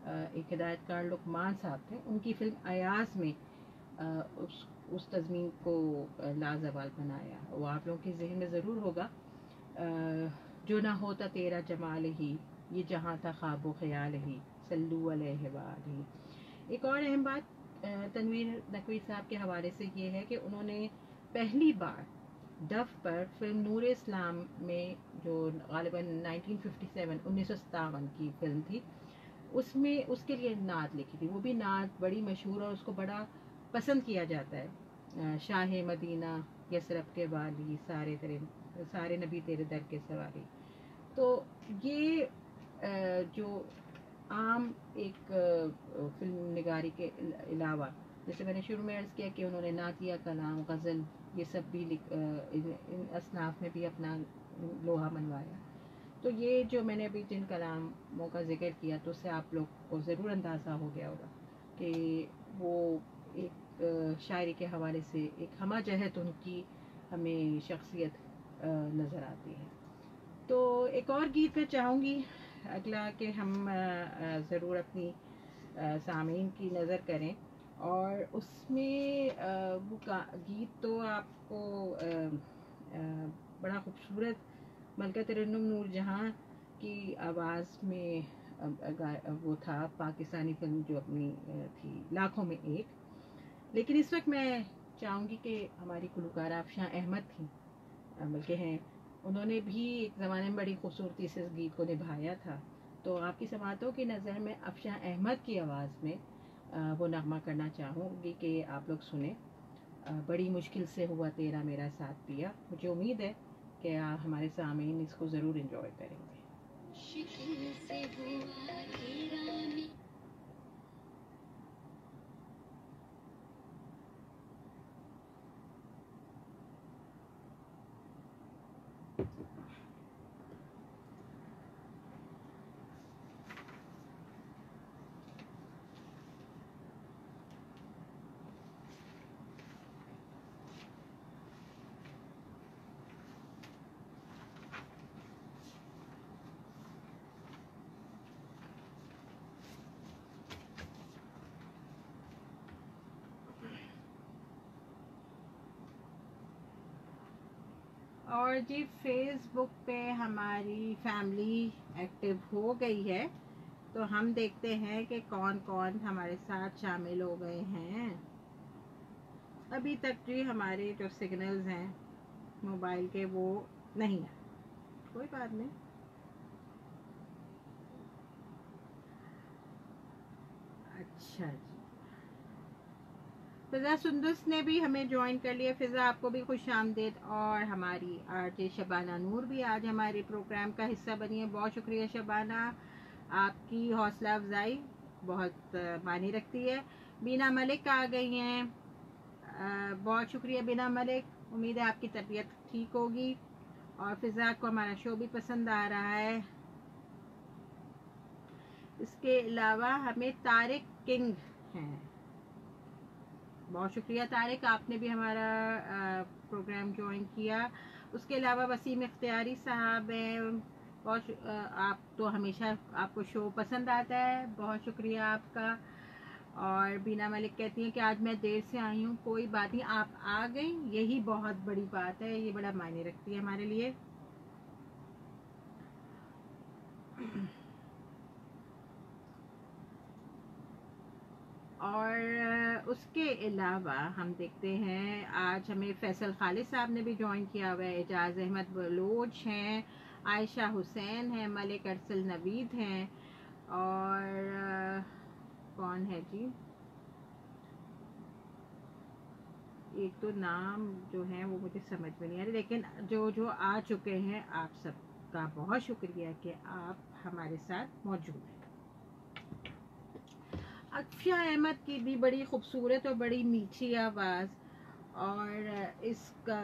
[SPEAKER 1] ایک ہدایت کار لقمان صاحب تھے، ان کی فلم ایاز میں اس تضمین کو لازوال بنایا. وہ آپ لوگوں کے ذہن میں ضرور ہوگا، جو نہ ہوتا تیرا جمال ہی، یہ جہاں تھا خواب و خیال ہی، صلو علیہ وآلہ. ایک اور اہم بات تنویر نقوی صاحب کے حوالے سے یہ ہے کہ انہوں نے پہلی بار ڈف پر فلم نور اسلام میں جو غالباً 1957 کی فلم تھی، اس میں اس کے لیے نعت لکھی تھی. وہ بھی نعت بڑی مشہور اور اس کو بڑا پسند کیا جاتا ہے، شاہ مدینہ یثرب کے والی، سارے نبی تیرے در کے سواری. تو یہ جو عام ایک فلم نگاری کے علاوہ، جیسے میں نے شروع میں عرض کیا کہ انہوں نے نعتیہ کلام، غزل، یہ سب بھی ان اصناف میں بھی اپنا لوہا منوایا. تو یہ جو میں نے ابھی جن کلاموں کا ذکر کیا تو اس سے آپ لوگ کو ضرور اندازہ ہو گیا ہوگا کہ وہ ایک شاعری کے حوالے سے ایک ہمہ جہت ان کی ہمیں شخصیت نظر آتی ہے. تو ایک اور گیت میں چاہوں گی اگلا کہ ہم ضرور اپنی سامعین کی نظر کریں، اور اس میں وہ گیت تو آپ کو بڑا خوبصورت ملکہ ترنم نور جہاں کی آواز میں وہ تھا، پاکستانی فلم جو اپنی تھی لاکھوں میں ایک. لیکن اس وقت میں چاہوں گی کہ ہماری گلوکارہ افشاں احمد تھیں، بلکہ ہیں، انہوں نے بھی ایک زمانے میں بڑی خوبصورتی سے اس گیت کو نبھایا تھا. تو آپ کی سماعتوں کی نظر میں افشاں احمد کی آواز میں وہ نغمہ کرنا چاہوں گی کہ آپ لوگ سنیں. بڑی مشکل سے ہوا تیرا میرا ساتھ پیا. مجھے امید ہے کہ ہمارے سامعین اس کو ضرور انجوائے کریں گے. شکل سے ہوا تیرا اور جی فیس بک پہ ہماری فیملی ایکٹیو ہو گئی ہے، تو ہم دیکھتے ہیں کہ کون کون ہمارے ساتھ شامل ہو گئے ہیں. ابھی تک جی ہمارے جو سگنلز ہیں موبائل کے وہ نہیں ہیں. کوئی بات نہیں. اچھا جی، فضا سندس نے بھی ہمیں جوائن کر لیا. فضا آپ کو بھی خوش آمدید. اور ہماری آر جے شبانہ نور بھی آج ہمارے پروگرام کا حصہ بنی ہے. بہت شکریہ شبانہ، آپ کی حوصلہ افزائی بہت معنی رکھتی ہے. بینا ملک آ گئی ہیں. بہت شکریہ بینا ملک. امید ہے آپ کی طبیعت ٹھیک ہوگی. اور فضا کو ہمارا شو بھی پسند آ رہا ہے. اس کے علاوہ ہمیں طارق کنگ ہیں. بہت شکریہ طارق، آپ نے بھی ہمارا پروگرام جوائن کیا. اس کے علاوہ وسیم اختیاری صاحب ہیں. آپ تو ہمیشہ آپ کو شو پسند آتا ہے، بہت شکریہ آپ کا. اور بینا ملک کہتی ہیں کہ آج میں دیر سے آئی ہوں. کوئی بات نہیں، آپ آ گئیں یہی بہت بڑی بات ہے، یہ بڑا معنی رکھتی ہے ہمارے لیے. اور اس کے علاوہ ہم دیکھتے ہیں آج ہمیں فیصل خالد صاحب نے بھی جوائن کیا ہوا ہے. اعجاز احمد بلوچ ہیں. عائشہ حسین ہیں. ملک ارسل نوید ہیں. اور کون ہے جی، ایک تو نام جو ہیں وہ مجھے سمجھ میں نہیں آ رہے، لیکن جو آ چکے ہیں آپ سب کا بہت شکریہ کہ آپ ہمارے ساتھ موجود ہیں. اکشا احمد کی بھی بڑی خوبصورت اور بڑی میٹھی آواز، اور اس کا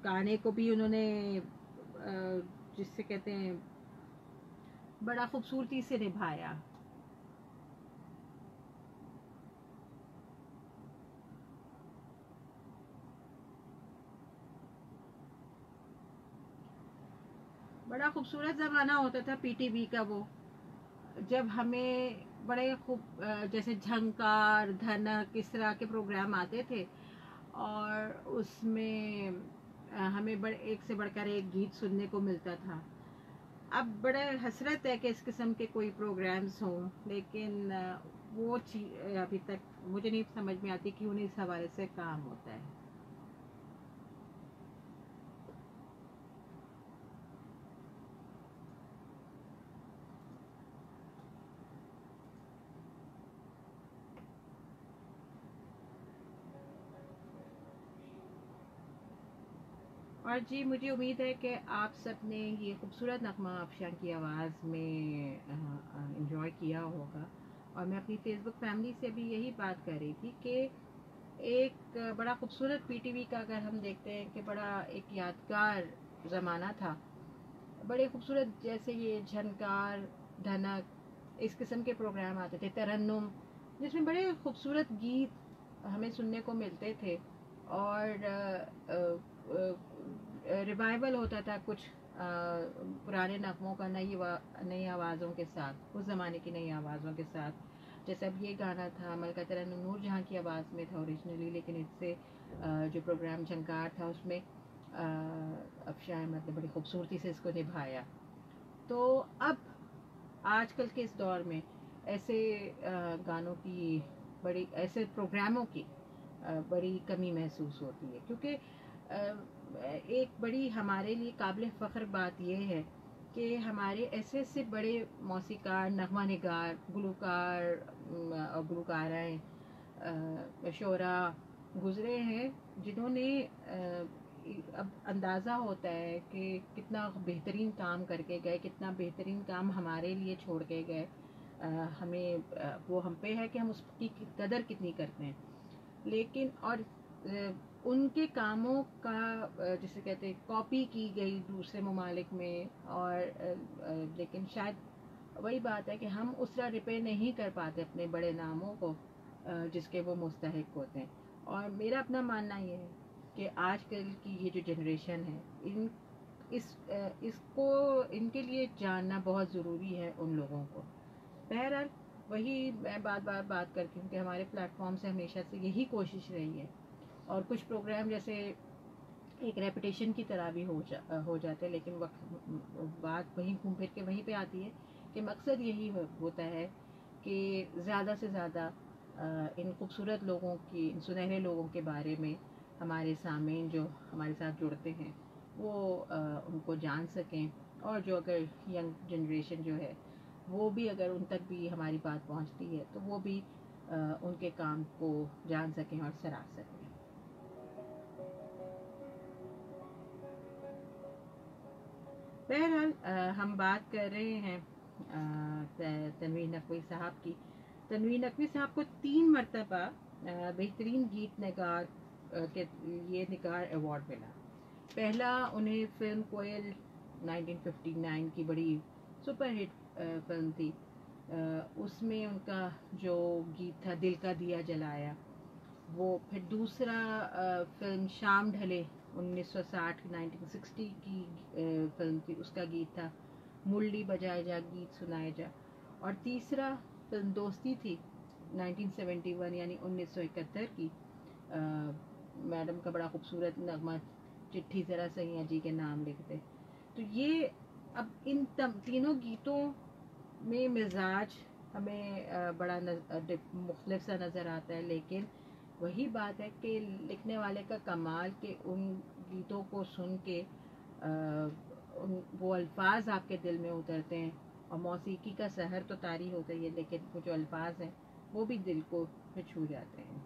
[SPEAKER 1] گانے کو بھی انہوں نے جس سے کہتے ہیں بڑا خوبصورتی سے نبھایا. بڑا خوبصورت زمانہ ہوتا تھا پی ٹی وی کا، وہ جب ہمیں بڑے خوب جیسے جھنکار، دھنک، اس طرح کے پروگرام آتے تھے، اور اس میں ہمیں ایک سے بڑھ کر ایک گیت سننے کو ملتا تھا. اب بڑا حسرت ہے کہ اس قسم کے کوئی پروگرامز ہوں، لیکن وہ چیز ابھی تک مجھے نہیں سمجھ میں آتی کیوں نہیں اس حوالے سے کام ہوتا ہے. اور جی مجھے امید ہے کہ آپ سب نے یہ خوبصورت نغمہ افشاں کی آواز میں انجوائے کیا ہوگا. اور میں اپنی فیس بک فیملی سے بھی یہی بات کر رہی تھی کہ ایک بڑا خوبصورت پی ٹی وی کا اگر ہم دیکھتے ہیں کہ بڑا ایک یادگار زمانہ تھا. بڑے خوبصورت جیسے یہ جھنکار، دھنک، اس قسم کے پروگرام آتے تھے. ترنم، جس میں بڑے خوبصورت گیت ہمیں سننے کو ملتے تھے. اور ریوائول ہوتا تھا کچھ پرانے نغموں کا نئی آوازوں کے ساتھ، اس زمانے کی نئی آوازوں کے ساتھ. جیسے اب یہ گانا تھا ملکہ ترنم نور جہاں کی آواز میں تھا اوریجنلی، لیکن اس سے جو پروگرام جھنکار تھا اس میں افشاں احمد نے بڑی خوبصورتی سے اس کو نبھایا. تو اب آج کل کے اس دور میں ایسے گانوں کی ایسے پروگراموں کی بڑی کمی محسوس ہوتی ہے. کیونکہ ایک بڑی ہمارے لیے قابل فخر بات یہ ہے کہ ہمارے ایسے ایسے بڑے موسیقار، نغمہ نگار، گلوکار اور گلوکارائیں، شعراء گزرے ہیں جنہوں نے اب اندازہ ہوتا ہے کہ کتنا بہترین کام کر کے گئے، کتنا بہترین کام ہمارے لیے چھوڑ کے گئے. ہمیں وہ ہم پہ ہے کہ ہم اس کی قدر کتنی کرتے ہیں. لیکن اور ان کے کاموں کا جسے کہتے ہیں کاپی کی گئی دوسرے ممالک میں، اور لیکن شاید وہی بات ہے کہ ہم اس طرح ریپے نہیں کر پاتے اپنے بڑے ناموں کو جس کے وہ مستحق ہوتے ہیں. اور میرا اپنا ماننا یہ ہے کہ آج کل کی یہ جو جنریشن ہے، اس کو ان کے لیے جاننا بہت ضروری ہے ان لوگوں کو. بہرحال وہی میں بات کرتی ہوں کہ ہمارے پلیٹ فارم سے ہمیشہ سے یہی کوشش رہی ہے، اور کچھ پروگرام جیسے ایک ریپیٹیشن کی طرح بھی ہو جاتے ہیں، لیکن بات وہیں گھوم پھر کے وہیں پہ آتی ہے کہ مقصد یہی ہوتا ہے کہ زیادہ سے زیادہ ان خوبصورت لوگوں کی، ان سنہرے لوگوں کے بارے میں ہمارے سامعین جو ہمارے ساتھ جڑتے ہیں وہ ان کو جان سکیں، اور جو اگر ینگ جنریشن جو ہے وہ بھی اگر ان تک بھی ہماری بات پہنچتی ہے تو وہ بھی ان کے کام کو جان سکیں اور سراہ سکیں. بہرحال ہم بات کر رہے ہیں تنویر نقوی صاحب کی. تنویر نقوی صاحب کو 3 مرتبہ بہترین گیت نگار کے یہ نگار ایوارڈ ملا. پہلا انہیں فلم کوئل 1959 کی بڑی سپر ہٹ فلم تھی، اس میں ان کا جو گیت تھا دل کا دیا جلایا وہ. پھر دوسرا فلم شام ڈھلے 1960 کی فلم تھی، اس کا گیت تھا مرلی بجائے جا گیت سنائے جا. اور تیسرا فلم دوستی تھی 1971 یعنی 1971 کی. میڈم کا بڑا خوبصورت نغمہ چٹھی ذرا سیاں جی کے نام لکھتے. تو یہ اب ان تینوں گیتوں میں مزاج ہمیں بڑا مختلف سا نظر آتا ہے، لیکن وہی بات ہے کہ لکھنے والے کا کمال کہ ان گیتوں کو سن کے وہ الفاظ آپ کے دل میں اترتے ہیں. اور موسیقی کا سحر تو طاری ہوتا ہی ہے، لیکن وہ جو الفاظ ہیں وہ بھی دل کو چھو جاتے ہیں.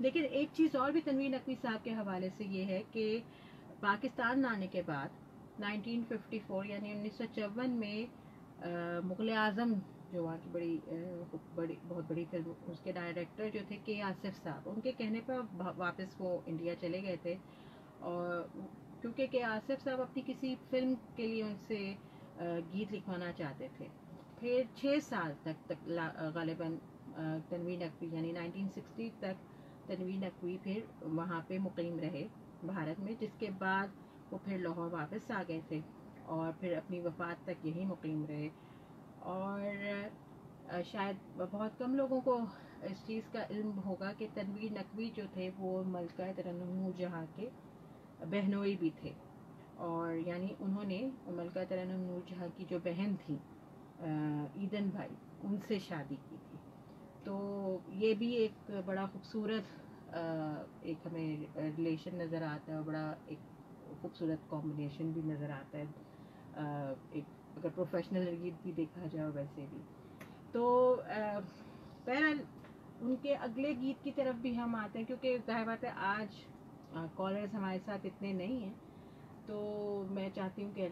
[SPEAKER 1] لیکن ایک چیز اور بھی تنویر نقوی صاحب کے حوالے سے یہ ہے کہ پاکستان آنے کے بعد 1954 یعنی 1954 میں مغل اعظم جو وہاں کی بہت بڑی فلم، اس کے ڈائریکٹر جو تھے کے آصف صاحب، ان کے کہنے پر واپس وہ انڈیا چلے گئے تھے. اور کیونکہ کے آصف صاحب اپنی کسی فلم کے لیے ان سے گیت لکھوانا چاہتے تھے. پھر 6 سال تک غالباً تنویر نقوی یعنی 1960 تک تنویر نقوی پھر وہاں پہ مقیم رہے بھارت میں، جس کے بعد وہ پھر لاہور واپس آ گئے تھے اور پھر اپنی وفات تک یہیں مقیم رہے. اور شاید بہت کم لوگوں کو اس چیز کا علم ہوگا کہ تنویر نقوی جو تھے وہ ملکہ ترنم نور جہاں کے بہنوئی بھی تھے. اور یعنی انہوں نے ملکہ ترنم نور جہاں کی جو بہن تھی ایدن بھائی، ان سے شادی کی تھی. تو یہ بھی ایک بڑا خوبصورت ایک ہمیں ریلیشن نظر آتا ہے، اور بڑا ایک خوبصورت کمبینیشن بھی نظر آتا ہے، ایک اگر پروفیشنل گیت بھی دیکھا جائے ویسے بھی. تو بہرحال ان کے اگلے گیت کی طرف بھی ہم آتے ہیں، کیونکہ ظاہر بات ہے آج کالرز ہمارے ساتھ اتنے نہیں ہیں، تو میں چاہتی ہوں کہ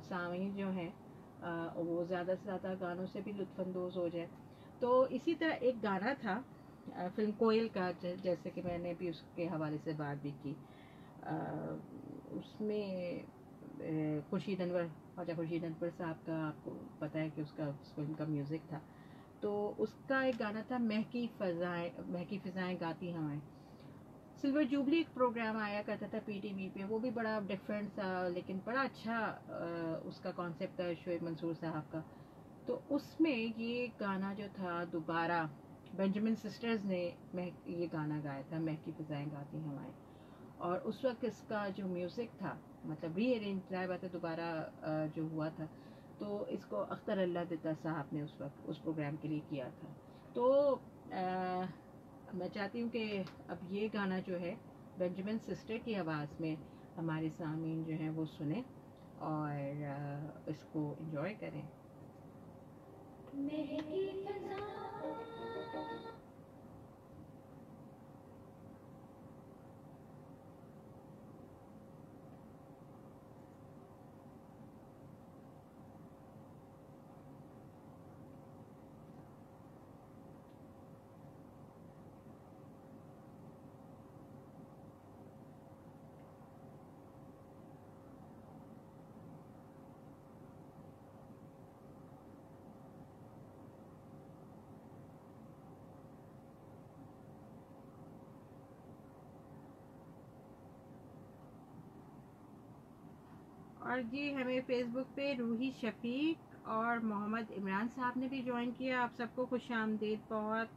[SPEAKER 1] سامعین جو ہیں وہ زیادہ سے زیادہ گانوں سے بھی لطف اندوز ہو جائے. تو اسی طرح ایک گانا تھا فلم کوئل کا، جیسے کہ میں نے بھی اس کے حوالے سے بات بھی کی. اس میں خورشید انور، خواجہ خورشید انور صاحب کا آپ کو پتہ ہے کہ اس فلم کا میوزک تھا. تو اس کا ایک گانا تھا مہکی فضائیں گاتی ہوائیں. سلور جوبلی ایک پروگرام آیا کرتا تھا پی ٹی وی پہ، وہ بھی بڑا ڈفرینٹ تھا لیکن بڑا اچھا اس کا کانسیپٹ تھا شعیب منصور صاحب کا. تو اس میں یہ گانا جو تھا دوبارہ بینجامن سسٹرز نے یہ گانا گایا تھا مہکی فضائیں گاتی ہوائیں. اور اس وقت اس کا جو میوزک تھا مطلب ری ارینج بات ہے دوبارہ جو ہوا تھا، تو اس کو اختر اللہ دتا صاحب نے اس وقت اس پروگرام کے لیے کیا تھا. تو میں چاہتی ہوں کہ اب یہ گانا جو ہے بینجامن سسٹر کی آواز میں ہمارے سامعین جو ہیں وہ سنیں اور اس کو انجوائے کریں. اور جی ہمیں فیس بک پہ روحی شفیق اور محمد عمران صاحب نے بھی جوائن کیا. آپ سب کو خوش آمدید. بہت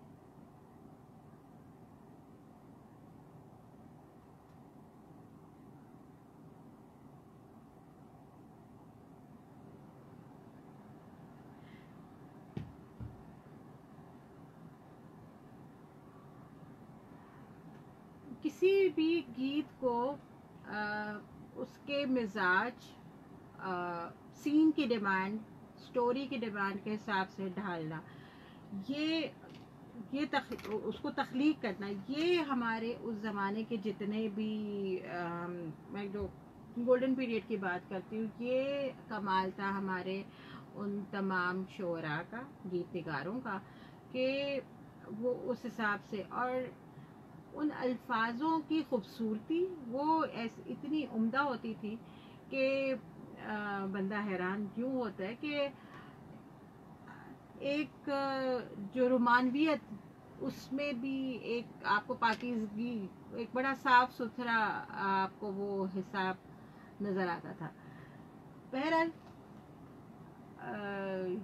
[SPEAKER 1] کسی بھی گیت کو اس کے مزاج، سین کی ڈیمانڈ، سٹوری کی ڈیمانڈ کے حساب سے ڈھالنا، یہ اس کو تخلیق کرنا، یہ ہمارے اس زمانے کے جتنے بھی میں جو گولڈن پیریڈ کی بات کرتی ہوں، یہ کمال تھا ہمارے ان تمام شعراء کا، گیت نگاروں کا، کہ وہ اس حساب سے، اور ان الفاظوں کی خوبصورتی وہ اتنی عمدہ ہوتی تھی کہ بندہ حیران کیوں ہوتا ہے کہ ایک جو رومانویت، اس میں بھی ایک آپ کو پاکیزگی، ایک بڑا صاف ستھرا آپ کو وہ حساب نظر آتا تھا. بہرحال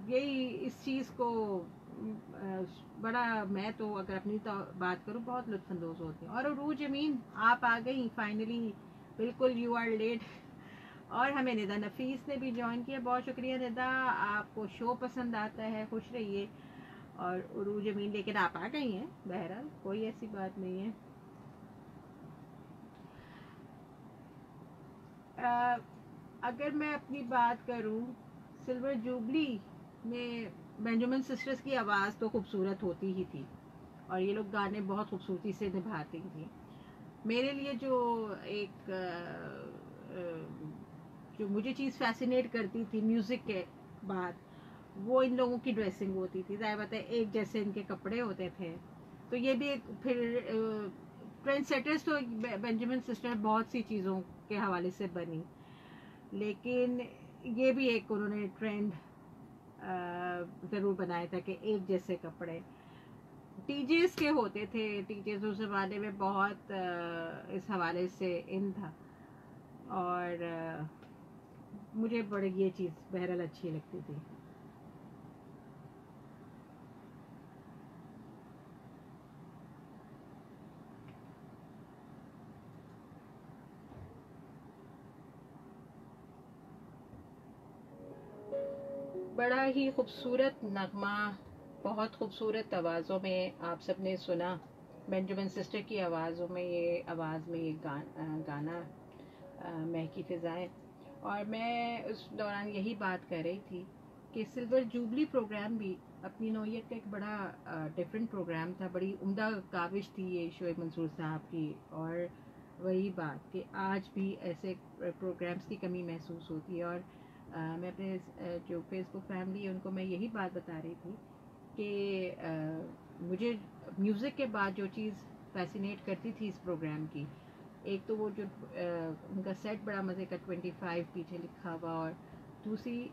[SPEAKER 1] یہی اس چیز کو بڑا، میں تو اگر اپنی بات کروں بہت لطف اندوز ہوتی ہوں. اور عروج امین آپ آ گئی فائنلی، بالکل یو آر لیٹ. اور ہمیں ندا نفیس نے بھی جوائن کیا. بہت شکریہ ندا، آپ کو شو پسند آتا ہے، خوش رہیے. اور عروج امین لیکن آپ آ گئی ہیں، بہرحال کوئی ایسی بات نہیں ہے. اگر میں اپنی بات کروں، سلور جوبلی میں بینجامن سسٹرز کی آواز تو خوبصورت ہوتی ہی تھی، اور یہ لوگ گانے بہت خوبصورتی سے نبھاتی تھیں. میرے لیے جو ایک جو مجھے چیز فیسینیٹ کرتی تھی میوزک کے بعد، وہ ان لوگوں کی ڈریسنگ ہوتی تھی. ظاہر بات ہے ایک جیسے ان کے کپڑے ہوتے تھے، تو یہ بھی ایک پھر ٹرینڈ سیٹرز تو بینجامن سسٹر بہت سی چیزوں کے حوالے سے بنی، لیکن یہ بھی ایک انہوں نے ٹرینڈ ضرور بنایا تھا کہ ایک جیسے کپڑے. ٹی جیز کے ہوتے تھے، ٹی جیز اس زمانے میں بہت اس حوالے سے ان تھا، اور مجھے بڑی یہ چیز بہرحال اچھی لگتی تھی. بڑا ہی خوبصورت نغمہ، بہت خوبصورت آوازوں میں آپ سب نے سنا. بینجامن سسٹر کی آوازوں میں، یہ آواز میں یہ گانا مہکی فضائیں. اور میں اس دوران یہی بات کر رہی تھی کہ سلور جوبلی پروگرام بھی اپنی نوعیت کا ایک بڑا ڈیفرنٹ پروگرام تھا. بڑی عمدہ کاوش تھی یہ شعیب منصور صاحب کی. اور وہی بات کہ آج بھی ایسے پروگرامز کی کمی محسوس ہوتی ہے. اور میں اپنے جو فیس بک فیملی ہے ان کو میں یہی بات بتا رہی تھی کہ مجھے میوزک کے بعد جو چیز فیسینیٹ کرتی تھی اس پروگرام کی، ایک تو وہ جو ان کا سیٹ بڑا مزے کا 25 پیچھے لکھا ہوا، اور دوسری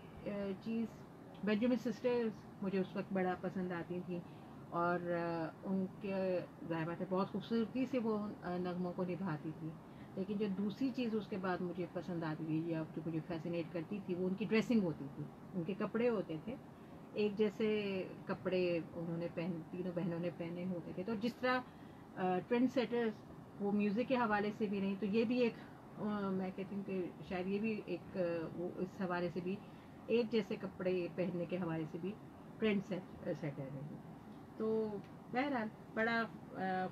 [SPEAKER 1] چیز بینجامن سسٹرز مجھے اس وقت بڑا پسند آتی تھیں، اور ان کے ظاہر بات ہے بہت خوبصورتی سے وہ نغموں کو نبھاتی تھی. لیکن جو دوسری چیز اس کے بعد مجھے پسند آتی تھی یا جو مجھے فیسینیٹ کرتی تھی، وہ ان کی ڈریسنگ ہوتی تھی. ان کے کپڑے ہوتے تھے ایک جیسے کپڑے انہوں نے تینوں بہنوں نے پہنے ہوتے تھے. تو جس طرح ٹرینڈ سیٹرز وہ میوزک کے حوالے سے بھی نہیں، تو یہ بھی ایک میں کہتی ہوں کہ شاید یہ بھی ایک وہ اس حوالے سے بھی ایک جیسے کپڑے پہننے کے حوالے سے بھی ٹرینڈ سیٹر رہی. تو بہرحال بڑا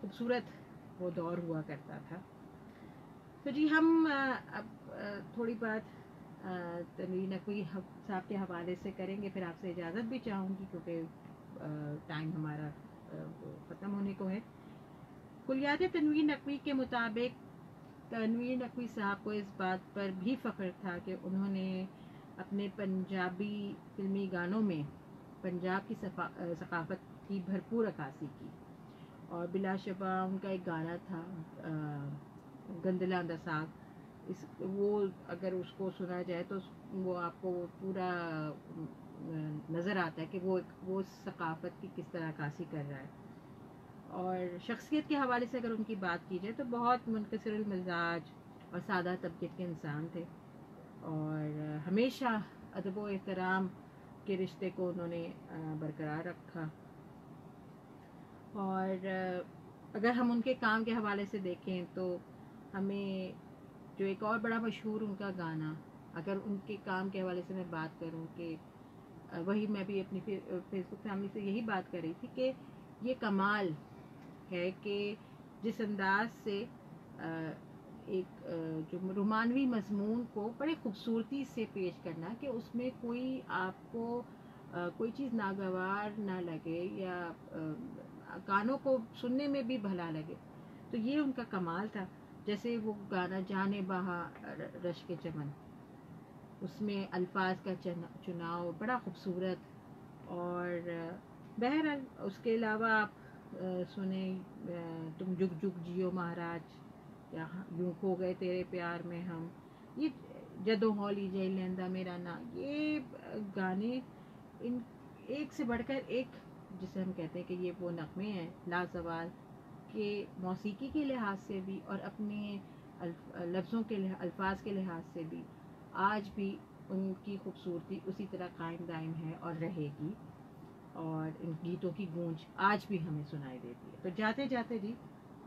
[SPEAKER 1] خوبصورت وہ دور ہوا کرتا تھا. تو جی ہم اب تھوڑی بات تنویر نقوی صاحب کے حوالے سے کریں گے، پھر آپ سے اجازت بھی چاہوں گی کیونکہ ٹائم ہمارا ختم ہونے کو ہے. کلیات تنویر نقوی کے مطابق تنویر نقوی صاحب کو اس بات پر بھی فخر تھا کہ انہوں نے اپنے پنجابی فلمی گانوں میں پنجاب کی ثقافت کی بھرپور عکاسی کی، اور بلا شبہ ان کا ایک گانا تھا گندلا دا ساگ، وہ اگر اس کو سنا جائے تو وہ آپ کو پورا نظر آتا ہے کہ وہ ثقافت کی کس طرح عکاسی کر رہا ہے. اور شخصیت کے حوالے سے اگر ان کی بات کی جائے تو بہت منکسر المزاج اور سادہ طبیعت کے انسان تھے، اور ہمیشہ ادب و احترام کے رشتے کو انہوں نے برقرار رکھا. اور اگر ہم ان کے کام کے حوالے سے دیکھیں تو ہمیں جو ایک اور بڑا مشہور ان کا گانا، اگر ان کے کام کے حوالے سے میں بات کروں کہ وہی میں بھی اپنی فیس بک فیملی سے یہی بات کر رہی تھی کہ یہ کمال ہے کہ جس انداز سے ایک جو رومانوی مضمون کو بڑے خوبصورتی سے پیش کرنا کہ اس میں کوئی آپ کو کوئی چیز ناگوار نہ لگے یا گانوں کو سننے میں بھی بھلا لگے، تو یہ ان کا کمال تھا. جیسے وہ گانا جانے بہار رشک چمن، اس میں الفاظ کا چناؤ بڑا خوبصورت. اور بہرحال اس کے علاوہ آپ سنیں تم جگ جگ جیو مہاراج، یا یوں کھو گئے تیرے پیار میں ہم، یہ جدو ہولی جے لیندا میرا نا، یہ گانے ان ایک سے بڑھ کر ایک، جسے ہم کہتے ہیں کہ یہ وہ نغمے ہیں لازوال کہ موسیقی کے لحاظ سے بھی اور اپنے لفظوں کے الفاظ کے لحاظ سے بھی آج بھی ان کی خوبصورتی اسی طرح قائم دائم ہے اور رہے گی، اور ان گیتوں کی گونج آج بھی ہمیں سنائی دیتی ہے. تو جاتے جاتے جی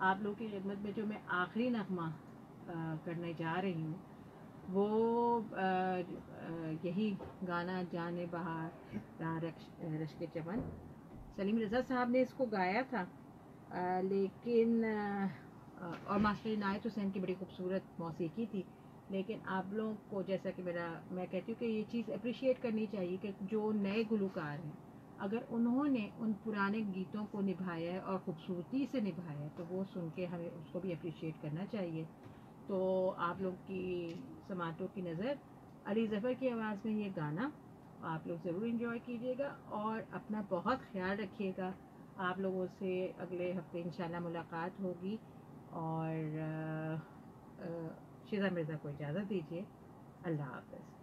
[SPEAKER 1] آپ لوگوں کی خدمت میں جو میں آخری نغمہ کرنے جا رہی ہوں وہ یہی گانا جانے بہار رشک چمن. سلیم رضا صاحب نے اس کو گایا تھا، لیکن اور ماسٹر عنایت حسین کی بڑی خوبصورت موسیقی تھی، لیکن آپ لوگوں کو جیسا کہ میں کہتی ہوں کہ یہ چیز اپریشیٹ کرنی چاہیے کہ جو نئے گلوکار ہیں اگر انہوں نے ان پرانے گیتوں کو نبھایا ہے اور خوبصورتی سے نبھایا ہے تو وہ سن کے ہمیں اس کو بھی اپریشیٹ کرنا چاہیے. تو آپ لوگ کی سماعتوں کی نظر علی ظفر کی آواز میں یہ گانا آپ لوگ ضرور انجوائے کیجیے گا، اور اپنا بہت خیال رکھیے گا. آپ لوگوں سے اگلے ہفتے انشاءاللہ ملاقات ہوگی، اور شیزا مرزا کو اجازت دیجیے. اللہ حافظ.